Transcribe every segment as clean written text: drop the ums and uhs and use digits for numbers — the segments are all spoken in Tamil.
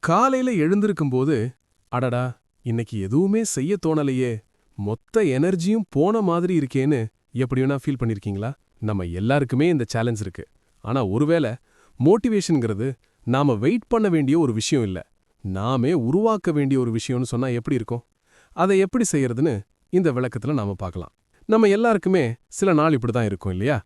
காலையில எழுந்திருக்கும்போது அடடா இன்னைக்கு எதுவுமே செய்ய தோணலையே, மொத்த எனர்ஜியும் போன மாதிரி இருக்கேன்னு எப்படி வேணா ஃபீல் பண்ணிருக்கீங்களா? நம்ம எல்லாருக்குமே இந்த சேலஞ்ச் இருக்கு. ஆனா ஒருவேளை மோட்டிவேஷன்ங்கிறது நாம வெயிட் பண்ண வேண்டிய ஒரு விஷயம் இல்ல, நாமே உருவாக்க வேண்டிய ஒரு விஷயம்னு சொன்னா எப்படி இருக்கும்? அதை எப்படி செய்யறதுன்னு இந்த விளக்கத்துல நாம பார்க்கலாம். நம்ம எல்லாருக்குமே சில நாள் இப்படிதான் இருக்கும் இல்லையா?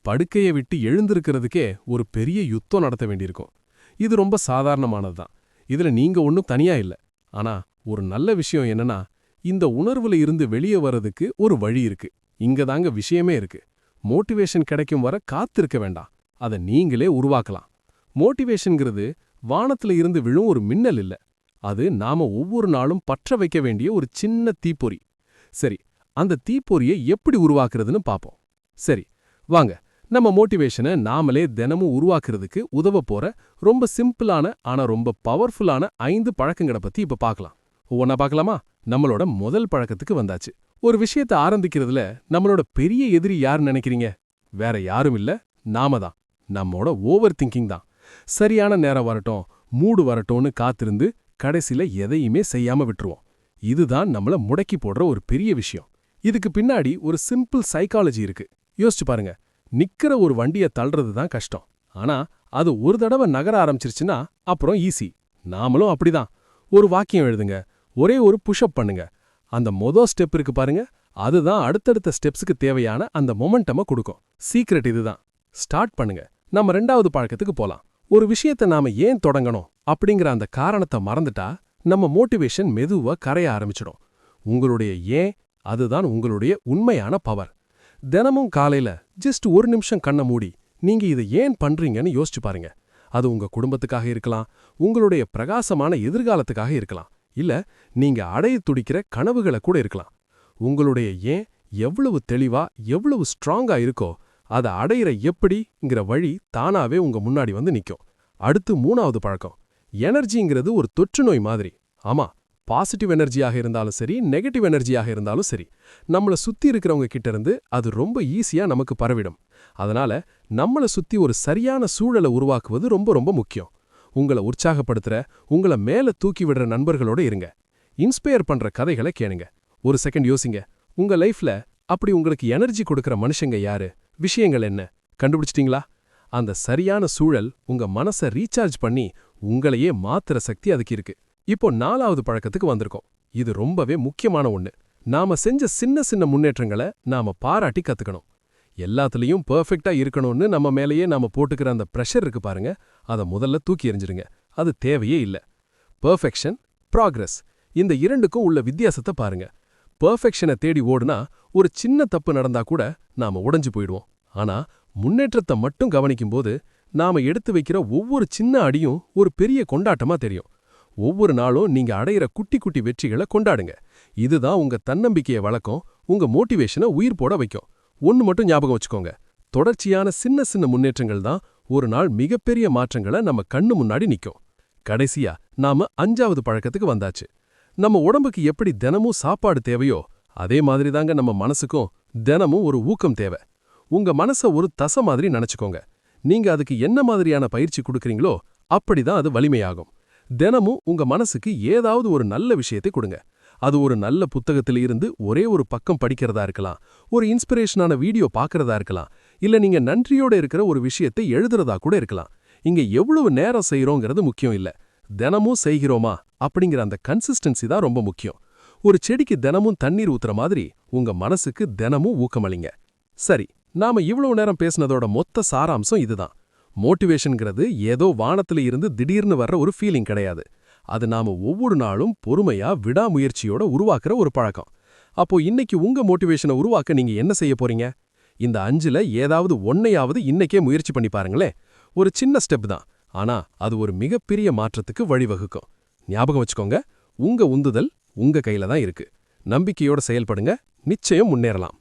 படுக்கையை விட்டு எழுந்திருக்கிறதுக்கே ஒரு பெரிய யுத்தம் நடத்த வேண்டியிருக்கும். இது ரொம்ப சாதாரணமானதுதான். இதுல நீங்க ஒன்னும் தனியா இல்ல. ஆனா ஒரு நல்ல விஷயம் என்னன்னா, இந்த உணர்வுல இருந்து வெளியே வர்றதுக்கு ஒரு வழி இருக்கு. இங்கதாங்க விஷயமே இருக்கு. மோட்டிவேஷன் கிடைக்கும் வர காத்திருக்க வேண்டாம், அதை நீங்களே உருவாக்கலாம். மோட்டிவேஷன்ங்கிறது வானத்துல இருந்து விழும் ஒரு மின்னல் இல்ல, அது நாம ஒவ்வொரு நாளும் பற்ற வைக்க வேண்டிய ஒரு சின்ன தீப்பொறி. சரி, அந்த தீப்பொறியை எப்படி உருவாக்குறதுன்னு பாப்போம். சரி, வாங்க நம்ம மோட்டிவேஷனை நாமளே தினமும் உருவாக்குறதுக்கு உதவ போற ரொம்ப சிம்பிளான ஆனா ரொம்ப பவர்ஃபுல்லான 5 பழக்கங்களை பத்தி இப்ப பார்க்கலாம். ஒவ்வொன்னா பார்க்கலாமா? நம்மளோட முதல் பழக்கத்துக்கு வந்தாச்சு. ஒரு விஷயத்தை ஆரம்பிக்கிறதுல நம்மளோட பெரிய எதிரி யாருன்னு நினைக்கிறீங்க? வேற யாரும் இல்ல, நாம தான். நம்மோட ஓவர் திங்கிங் தான். சரியான நேரம் வரட்டும், மூடு வரட்டும்னு காத்திருந்து கடைசியில எதையுமே செய்யாம விட்டுருவோம். இதுதான் நம்மள முடக்கி போடுற ஒரு பெரிய விஷயம். இதுக்கு பின்னாடி ஒரு சிம்பிள் சைக்காலஜி இருக்கு. யோசிச்சு பாருங்க. நிக்கிற ஒரு வண்டியை தள்ளுறது தான் கஷ்டம். ஆனா அது ஒரு தடவை நகர ஆரம்பிச்சிருச்சுன்னா அப்புறம் ஈஸி. நாமளும் அப்படிதான். ஒரு வாக்கியம் எழுதுங்க, ஒரே ஒரு புஷ்அப் பண்ணுங்க. அந்த ஸ்டெப் இருக்கு பாருங்க, அதுதான் அடுத்தடுத்த ஸ்டெப்ஸுக்கு தேவையான அந்த மொமெண்டம கொடுக்கும். சீக்ரெட் இதுதான். ஸ்டார்ட் பண்ணுங்க. நம்ம 2வது பழக்கத்துக்கு போலாம். ஒரு விஷயத்தை நாம ஏன் தொடங்கணும் அப்படிங்கிற அந்த காரணத்தை மறந்துட்டா நம்ம மோட்டிவேஷன் மெதுவா கரைய ஆரம்பிச்சிடும். உங்களுடைய ஏன், அதுதான் உங்களுடைய உண்மையான பவர். தினமும் காலையில ஜஸ்ட் ஒரு நிமிஷம் கண்ணை மூடி நீங்க இதை ஏன் பண்றீங்கன்னு யோசிச்சு பாருங்க. அது உங்க குடும்பத்துக்காக இருக்கலாம், உங்களுடைய பிரகாசமான எதிர்காலத்துக்காக இருக்கலாம், இல்ல நீங்க அடைய துடிக்கிற கனவுகளை கூட இருக்கலாம். உங்களுடைய ஏன் எவ்வளவு தெளிவா எவ்வளவு ஸ்ட்ராங்கா இருக்கோ அதை அடையிற எப்படிங்கிற வழி தானாவே உங்க முன்னாடி வந்து நிக்கும். அடுத்து 3வது பழக்கம். எனர்ஜிங்கிறது ஒரு தொற்று நோய் மாதிரி. ஆமா, பாசிட்டிவ் எனர்ஜியாக இருந்தாலும் சரி, நெகட்டிவ் எனர்ஜியாக இருந்தாலும் சரி, நம்மள சுத்தி இருக்கிறவங்க கிட்ட இருந்து அது ரொம்ப ஈஸியா நமக்கு பரவிடும். அதனால நம்மள சுத்தி ஒரு சரியான சூழலை உருவாக்குவது ரொம்ப ரொம்ப முக்கியம். உங்களை உற்சாகப்படுத்துற, உங்களை மேல தூக்கி விடுற நண்பர்களோட இருங்க. இன்ஸ்பயர் பண்ற கதைகளை கேளுங்க. ஒரு செகண்ட் யோசிங்க, உங்க லைஃப்ல அப்படி உங்களுக்கு எனர்ஜி கொடுக்கிற மனுஷங்க யாரு, விஷயங்கள் என்ன? கண்டுபிடிச்சிட்டீங்களா? அந்த சரியான சூழல் உங்க மனசை ரீசார்ஜ் பண்ணி உங்களையே மாத்துற சக்தி அதுக்கு இருக்கு. இப்போ 4வது பழக்கத்துக்கு வந்திருக்கோம். இது ரொம்பவே முக்கியமான ஒண்ணு. நாம செஞ்ச சின்ன சின்ன முன்னேற்றங்களை நாம பாராட்டி கத்துக்கணும். எல்லாத்துலயும் பெர்ஃபெக்ட்டா இருக்கணும்னு நம்ம மேலேயே நாம போட்டுக்கிற அந்த பிரஷர் இருக்கு பாருங்க, அதை முதல்ல தூக்கி எறிஞ்சிருங்க. அது தேவையே இல்ல. பெர்ஃபெக்ஷன், ப்ராக்ரஸ், இந்த இரண்டுக்கும் உள்ள வித்தியாசத்தை பாருங்க. பெர்ஃபெக்ஷனை தேடி ஓடுனா ஒரு சின்ன தப்பு நடந்தா கூட நாம உடைஞ்சு போயிடுவோம். ஆனா முன்னேற்றத்தை மட்டும் கவனிக்கும்போது நாம எடுத்து வைக்கிற ஒவ்வொரு சின்ன அடியும் ஒரு பெரிய கொண்டாட்டமா தெரியும். ஒவ்வொரு நாளும் நீங்க அடையிற குட்டி குட்டி வெற்றிகளை கொண்டாடுங்க. இதுதான் உங்க தன்னம்பிக்கையை வளர்க்கும், உங்க மோட்டிவேஷனை உயிர் போட வைக்கும். ஒன்னு மட்டும் ஞாபகம் வச்சுக்கோங்க, தொடர்ச்சியான சின்ன சின்ன முன்னேற்றங்கள் தான் ஒரு நாள் மிகப்பெரிய மாற்றங்களை நம்ம கண்ணு முன்னாடி நிக்கும். கடைசியா நாம 5வது பழக்கத்துக்கு வந்தாச்சு. நம்ம உடம்புக்கு எப்படி தினமும் சாப்பாடு தேவையோ அதே மாதிரி தாங்க நம்ம மனசுக்கும் தினமும் ஒரு ஊக்கம் தேவை. உங்க மனச ஒரு தசை மாதிரி நினைச்சுக்கோங்க. நீங்க அதுக்கு என்ன மாதிரியான பயிற்சி கொடுக்கறீங்களோ அப்படிதான் அது வலிமையாகும். தினமும் உங்க மனசுக்கு ஏதாவது ஒரு நல்ல விஷயத்தை கொடுங்க. அது ஒரு நல்ல புத்தகத்தில இருந்து ஒரே ஒரு பக்கம் படிக்கிறதா இருக்கலாம், ஒரு இன்ஸ்பிரேஷனான வீடியோ பார்க்கறதா இருக்கலாம், இல்ல நீங்க நன்றியோட இருக்கிற ஒரு விஷயத்தை எழுதுறதா கூட இருக்கலாம். இங்க எவ்வளவு நேரம் செய்யறோங்கிறது முக்கியம் இல்ல, தினமும் செய்கிறோமா அப்படிங்கிற அந்த கன்சிஸ்டன்சி தான் ரொம்ப முக்கியம். ஒரு செடிக்கு தினமும் தண்ணீர் ஊத்துற மாதிரி உங்க மனசுக்கு தினமும் ஊக்கமளிங்க. சரி, நாம இவ்வளவு நேரம் பேசினதோட மொத்த சாராம்சம் இதுதான். மோட்டிவேஷன்ங்கிறது ஏதோ வானத்துல இருந்து திடீர்னு வர்ற ஒரு ஃபீலிங் கிடையாது. அது நாம ஒவ்வொரு நாளும் பொறுமையா விடாமுயற்சியோட உருவாக்குற ஒரு பழக்கம். அப்போ இன்னைக்கு உங்க மோட்டிவேஷனை உருவாக்க நீங்க என்ன செய்ய போறீங்க? இந்த 5ல ஏதாவது ஒன்னையாவது இன்னைக்கே முயற்சி பண்ணி பாருங்களேன். ஒரு சின்ன ஸ்டெப் தான், ஆனா அது ஒரு மிகப்பெரிய மாற்றத்துக்கு வழிவகுக்கும். ஞாபகம் வச்சுக்கோங்க, உங்க உந்துதல் உங்க கையில தான் இருக்கு. நம்பிக்கையோட செயல்படுங்க, நிச்சயம் முன்னேறலாம்.